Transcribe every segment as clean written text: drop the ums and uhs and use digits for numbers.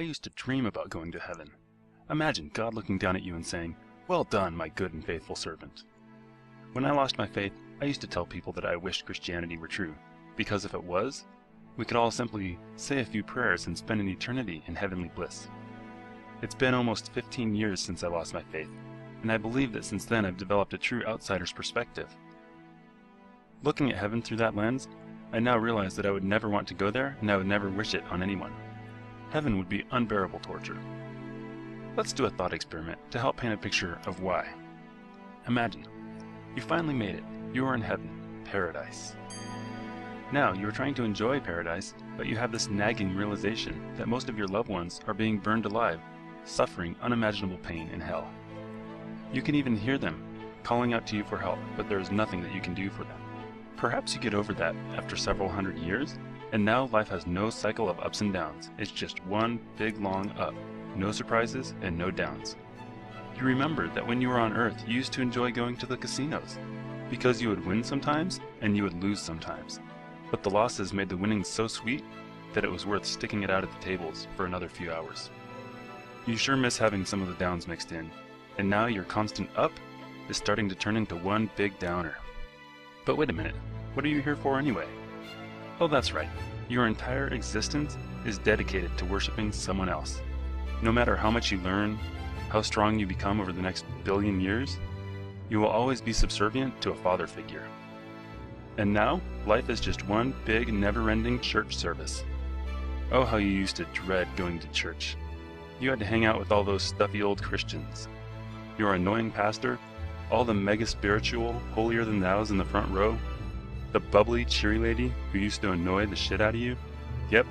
I used to dream about going to heaven. Imagine God looking down at you and saying, "Well done, my good and faithful servant." When I lost my faith, I used to tell people that I wished Christianity were true, because if it was, we could all simply say a few prayers and spend an eternity in heavenly bliss. It's been almost 15 years since I lost my faith, and I believe that since then I've developed a true outsider's perspective. Looking at heaven through that lens, I now realize that I would never want to go there, and I would never wish it on anyone. Heaven would be unbearable torture. Let's do a thought experiment to help paint a picture of why. Imagine, you finally made it. You are in heaven, paradise. Now, you are trying to enjoy paradise, but you have this nagging realization that most of your loved ones are being burned alive, suffering unimaginable pain in hell. You can even hear them calling out to you for help, but there is nothing that you can do for them. Perhaps you get over that after several hundred years, and now life has no cycle of ups and downs. It's just one big long up, no surprises and no downs. You remember that when you were on Earth, you used to enjoy going to the casinos, because you would win sometimes and you would lose sometimes. But the losses made the winnings so sweet that it was worth sticking it out at the tables for another few hours. You sure miss having some of the downs mixed in, and now your constant up is starting to turn into one big downer. But wait a minute, what are you here for anyway? Oh, that's right, your entire existence is dedicated to worshiping someone else. No matter how much you learn, how strong you become over the next billion years, you will always be subservient to a father figure. And now, life is just one big, never-ending church service. Oh, how you used to dread going to church. You had to hang out with all those stuffy old Christians. Your annoying pastor, all the mega-spiritual, holier-than-thous in the front row, the bubbly, cheery lady who used to annoy the shit out of you. Yep,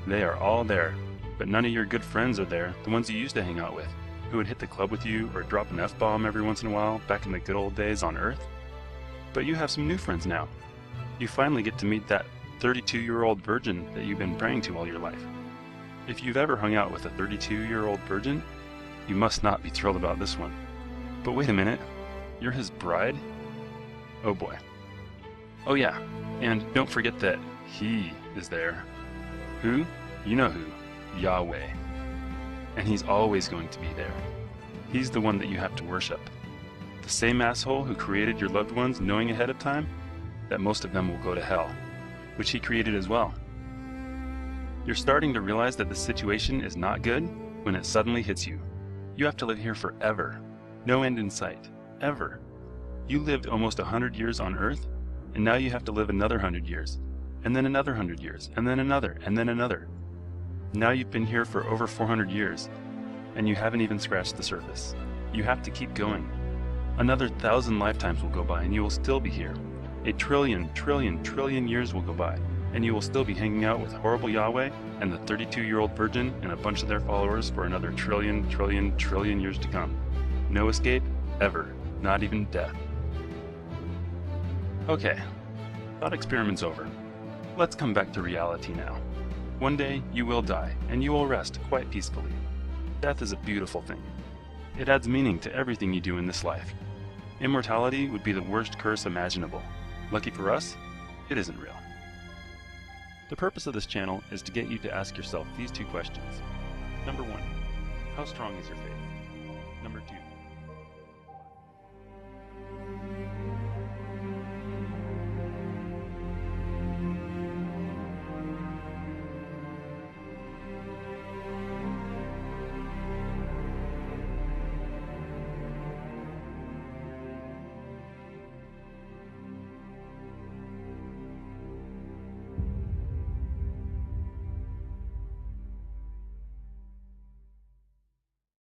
they are all there, but none of your good friends are there, the ones you used to hang out with, who would hit the club with you or drop an F-bomb every once in a while back in the good old days on Earth. But you have some new friends now. You finally get to meet that 32-year-old virgin that you've been praying to all your life. If you've ever hung out with a 32-year-old virgin, you must not be thrilled about this one. But wait a minute, you're his bride? Oh boy. Oh yeah, and don't forget that he is there. Who? You know who. Yahweh. And he's always going to be there. He's the one that you have to worship. The same asshole who created your loved ones knowing ahead of time that most of them will go to hell, which he created as well. You're starting to realize that the situation is not good when it suddenly hits you. You have to live here forever. No end in sight. Ever. You lived almost 100 years on Earth, and now you have to live another 100 years, and then another 100 years, and then another, and then another. Now you've been here for over 400 years, and you haven't even scratched the surface. You have to keep going. Another 1,000 lifetimes will go by, and you will still be here. A trillion years will go by, and you will still be hanging out with horrible Yahweh and the 32-year-old virgin and a bunch of their followers for another trillion years to come. No escape, ever. Not even death. Okay, thought experiment's over. Let's come back to reality now. One day you will die, and you will rest quite peacefully. Death is a beautiful thing. It adds meaning to everything you do in this life. Immortality would be the worst curse imaginable. Lucky for us, it isn't real. The purpose of this channel is to get you to ask yourself these two questions. Number 1, how strong is your faith? Number 2,